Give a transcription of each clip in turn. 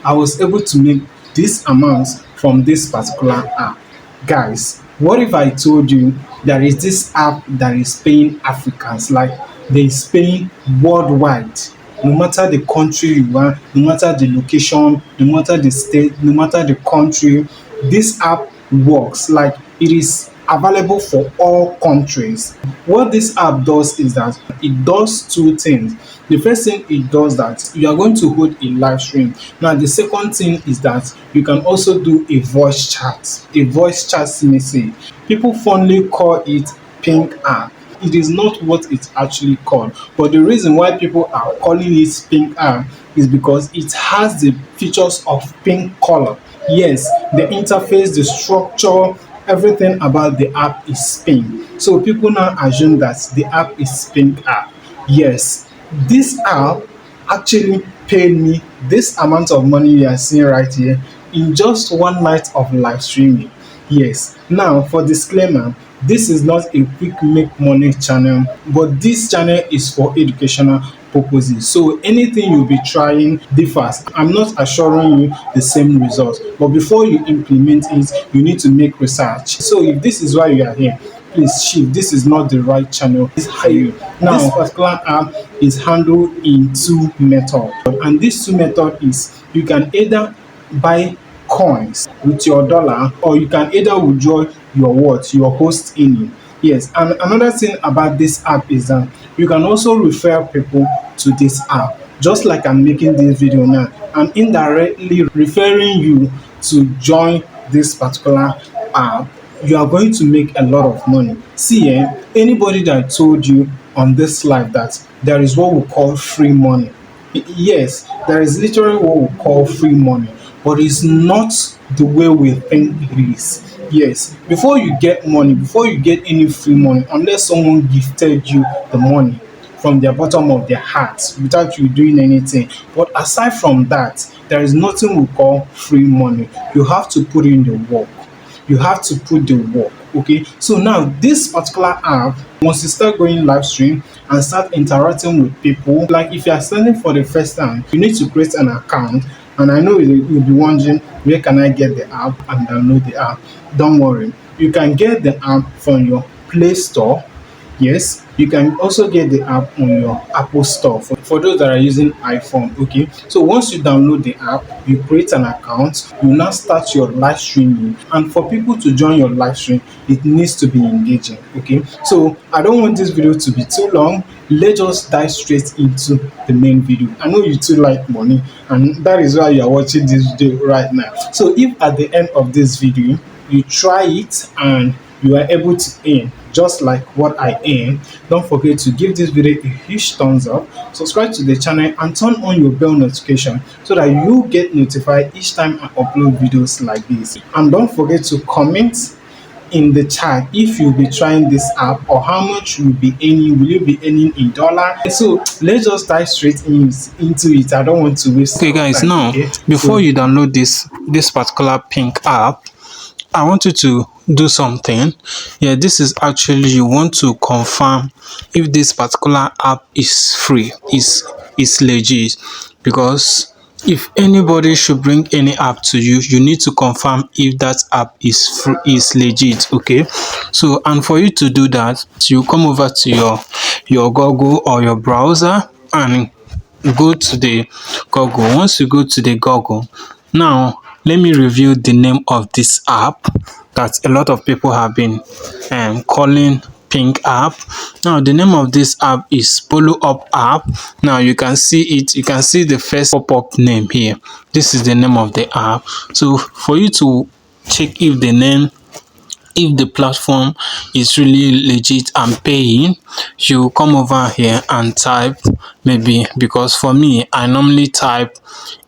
I was able to make this amount from this particular app. Guys, what if I told you there is this app that is paying Africans, like they is paying worldwide, no matter the country you are, no matter the location, no matter the state, no matter the country, this app works. Like it is available for all countries. What this app does is that it does two things. The first thing it does that you are going to hold a live stream. Now the second thing is that you can also do a voice chat message. People fondly call it pink app. It is not what it's actually called, but the reason why people are calling it pink app is because it has the features of pink color. Yes, the interface, the structure, everything about the app is pink. So people now assume that the app is pink app. Yes, this app actually paid me this amount of money you are seeing right here in just one night of live streaming. Yes. Now, for disclaimer, this is not a quick make money channel, but this channel is for educational purposes. So anything you'll be trying differs. I'm not assuring you the same results, but before you implement it, you need to make research. So if this is why you are here, please shift. This is not the right channel for you. Now, this particular app is handled in two methods, and these two methods is you can either buy coins with your dollar, or you can either withdraw your what your host in. Yes, and another thing about this app is that you can also refer people to this app. Just like I'm making this video now, I'm indirectly referring you to join this particular app. You are going to make a lot of money. See, anybody that told you on this live that there is what we call free money, yes, there is literally what we call free money, but it's not the way we think it is. Yes, before you get money, before you get any free money, unless someone gifted you the money from the bottom of their hearts without you doing anything. But aside from that, there is nothing we call free money. You have to put in the work. You have to put the work. Okay, so now this particular app, once you start going live stream and start interacting with people, like if you are starting for the first time, you need to create an account. And I know you'll be wondering, where can I get the app and download the app? Don't worry, you can get the app from your Play Store. Yes, you can also get the app on your Apple Store for those that are using iPhone. Okay, so once you download the app, you create an account, you now start your live streaming. And for people to join your live stream, it needs to be engaging. Okay, so I don't want this video to be too long. Let's just dive straight into the main video. I know you too like money, and that is why you are watching this video right now. So if at the end of this video you try it and you are able to earn just like what I earn, don't forget to give this video a huge thumbs up, subscribe to the channel, and turn on your bell notification so that you get notified each time I upload videos like this. And don't forget to comment in the chat if you'll be trying this app, or how much you'll be earning. Will you be earning in dollar? So let's just dive straight into it. I don't want to waste Okay guys, time, now okay? before you download this particular pink app, I want you to do something. Yeah, this is actually, you want to confirm if this particular app is free, is legit, because if anybody should bring any app to you, you need to confirm if that app is free, is legit. Okay, so and for you to do that, you come over to your Google or your browser and go to the Google. Once you go to the Google, now let me review the name of this app that a lot of people have been calling pink app. Now the name of this app is Boloup App. Now you can see it, you can see the first pop-up name here. This is the name of the app. So for you to check if the name, if the platform is really legit and paying, you come over here and type, maybe, because for me I normally type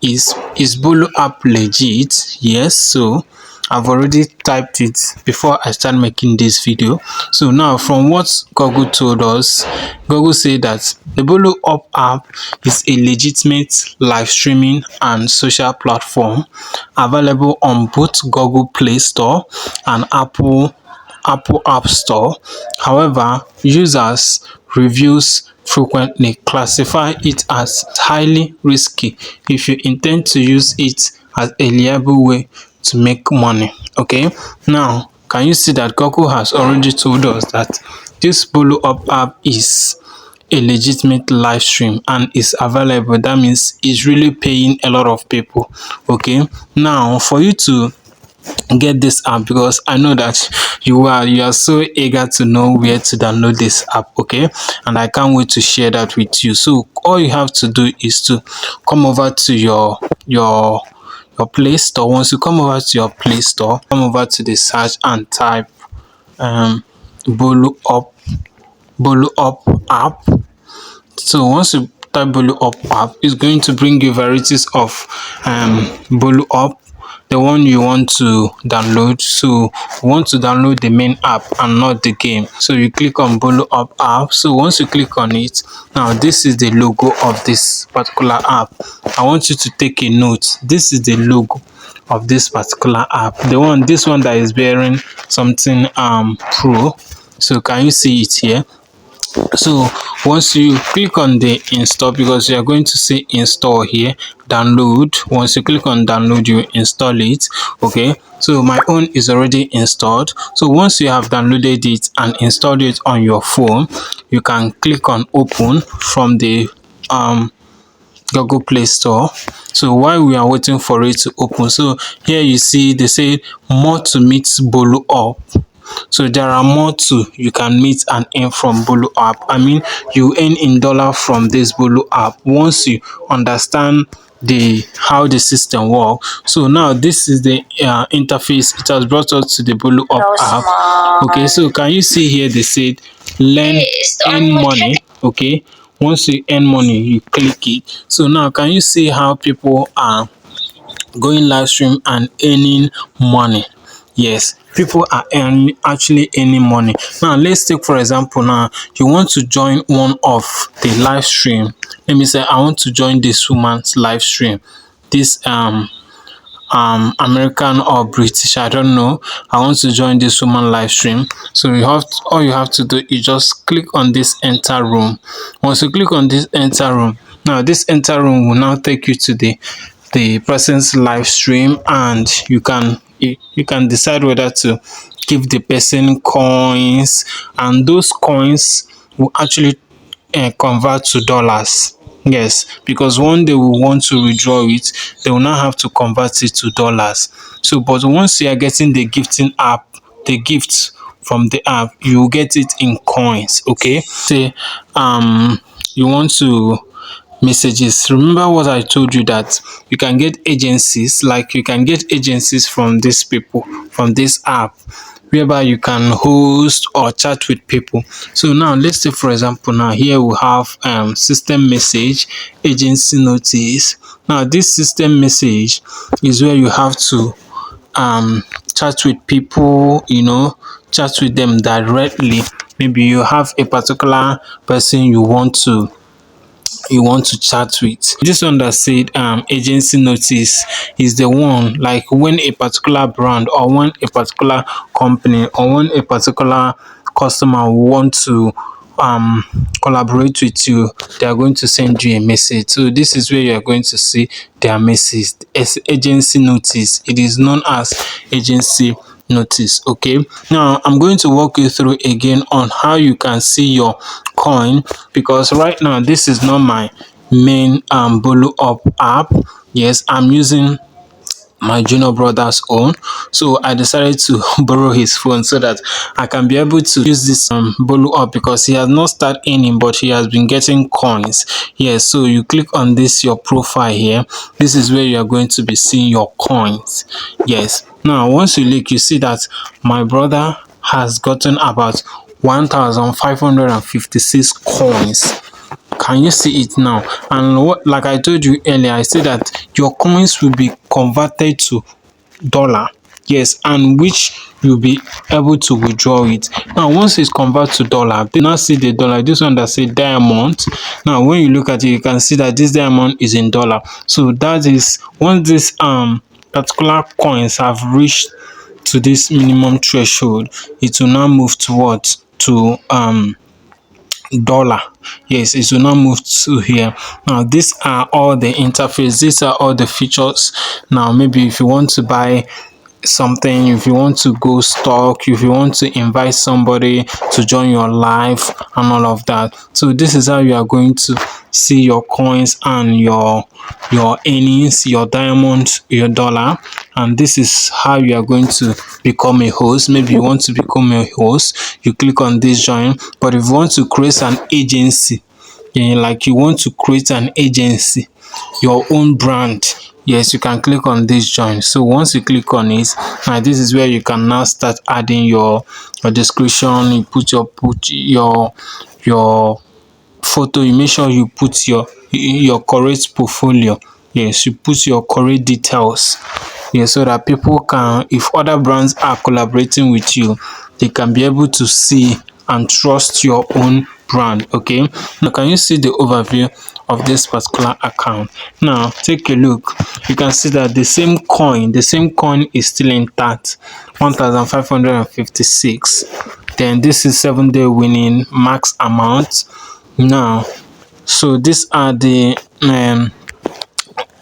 is Boloup App legit? Yes, so I've already typed it before I start making this video. So now from what Google told us, Google said that the Boloup app is a legitimate live streaming and social platform available on both Google Play Store and Apple Apple App Store. However, users reviews frequently classify it as highly risky if you intend to use it as a reliable way to make money. Okay, now can you see that Google has already told us that this Boloup app is a legitimate live stream and is available? That means it's really paying a lot of people. Okay, now for you to get this app, because I know that you are so eager to know where to download this app, okay, and I can't wait to share that with you. So all you have to do is to come over to your Play Store. Once you come over to your Play Store, come over to the search and type um Boloup Boloup app. So once you type Boloup app, it's going to bring you varieties of Boloup, the one you want to download. So you want to download the main app and not the game. So you click on Boloup app. So once you click on it, now this is the logo of this particular app. I want you to take a note. This is the logo of this particular app. This one that is bearing something pro. So can you see it here? So once you click on the install, because you are going to see install here, download. Once you click on download, you install it. Okay, so my own is already installed. So once you have downloaded it and installed it on your phone, you can click on open from the Google Play Store. So while we are waiting for it to open, so here you see they say more to meet Boloup. So there are more to you can meet and earn from Boloup app. I mean, you earn in dollar from this Boloup app once you understand the how the system works. So now this is the interface. It has brought us to the Boloup app. Okay, so can you see here they said learn earn money. Okay, once you earn money, you click it. So now can you see how people are going live stream and earning money? Yes, people are actually earning money. Now let's take for example, now you want to join one of the live stream. Let me say I want to join this woman's live stream, this American or British, I don't know. I want to join this woman live stream. So all you have to do is just click on this enter room. Once you click on this enter room, now this enter room will now take you to the person's live stream, and you can decide whether to give the person coins, and those coins will actually convert to dollars. Yes, because one day we want to withdraw it, they will now have to convert it to dollars. So but once you are getting the gifting app, the gifts from the app, you will get it in coins. Okay, say you want to messages. Remember what I told you, that you can get agencies, like you can get agencies from these people, from this app, whereby you can host or chat with people. So now let's say for example, now here we have system message, agency notice. Now this system message is where you have to chat with people, chat with them directly. Maybe you have a particular person you want to chat with. This one that said agency notice is the one like when a particular brand or when a particular company or when a particular customer want to collaborate with you, they are going to send you a message. So this is where you are going to see their message as agency notice. It is known as agency notice. Okay, now I'm going to walk you through again on how you can see your coin, because right now this is not my main Boloup app. Yes, I'm using my junior brother's own, so I decided to borrow his phone so that I can be able to use this Boloup, because he has not started earning but he has been getting coins. Yes, so you click on this your profile here. This is where you are going to be seeing your coins. Yes, now once you look, you see that my brother has gotten about 1,556 coins. Can you see it now? And what, like I told you earlier, I said that your coins will be converted to dollar. Yes, and which you'll be able to withdraw it. Now once it's converted to dollar, they now see the dollar. This one that say diamond. Now when you look at it, you can see that this diamond is in dollar. So that is once this particular coins have reached to this minimum threshold, it will now move to what? To dollar. Yes, it will now move to here. Now these are all the interface, these are all the features. Now maybe if you want to buy something, if you want to go stock, if you want to invite somebody to join your live and all of that. So this is how you are going to see your coins and your earnings, your diamond, your dollar. And this is how you are going to become a host. Maybe you want to become a host, you click on this join. But if you want to create an agency, like you want to create an agency, your own brand, yes, you can click on this join. So once you click on it, this is where you can now start adding your description. You put your photo, you make sure you put your correct portfolio. Yes, you put your correct details. Yes, so that people can, if other brands are collaborating with you, they can be able to see and trust your own brand. Okay, now can you see the overview of this particular account? Now take a look. You can see that the same coin is still intact, 1556. Then this is 7-day winning max amount. Now, so these are the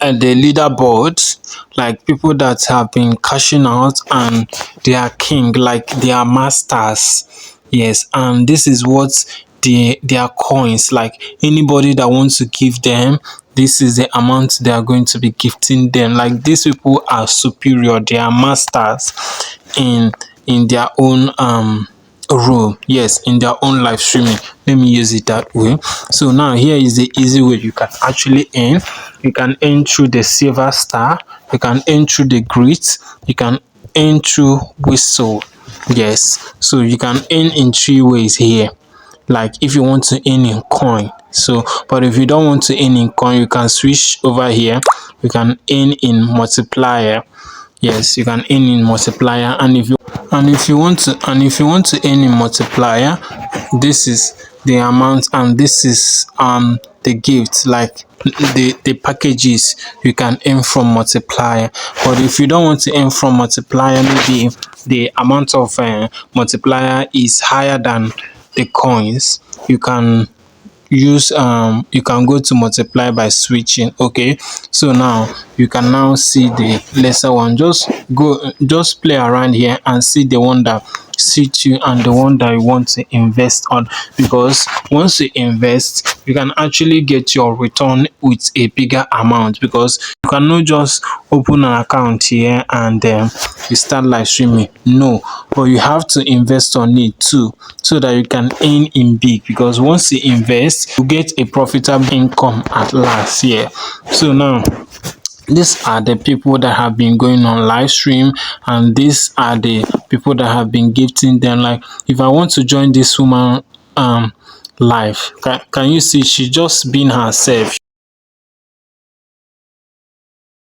leaderboards, like people that have been cashing out and they are king, like they are masters. Yes, and this is what their coins, like anybody that wants to give them, this is the amount they are going to be gifting them. Like these people are superior, they are masters in their own role. Yes, in their own live streaming, let me use it that way. So now here is the easy way you can actually earn. You can earn through the silver star, you can earn through the grit, you can earn through whistle. Yes, so you can earn in 3 ways here. Like if you want to earn in coin, so but if you don't want to earn in coin, you can switch over here. You can earn in multiplier. Yes, you can earn in multiplier. And if you want to earn in multiplier, this is the amount and this is the gift, like the packages you can earn from multiplier. But if you don't want to earn from multiplier, maybe the amount of multiplier is higher than the coins, you can you can go to multiply by switching. Okay, so now you can now see the lesser one. Just play around here and see the one that suits you and the one that you want to invest on, because once you invest you can actually get your return with a bigger amount, because you cannot just open an account here and you start live streaming. No, but you have to invest on it too, so that you can earn in big, because once you invest you get a profitable income at last. Yeah, so now these are the people that have been going on live stream, and these are the people that have been gifting them. Like if I want to join this woman live, can you see she just being herself,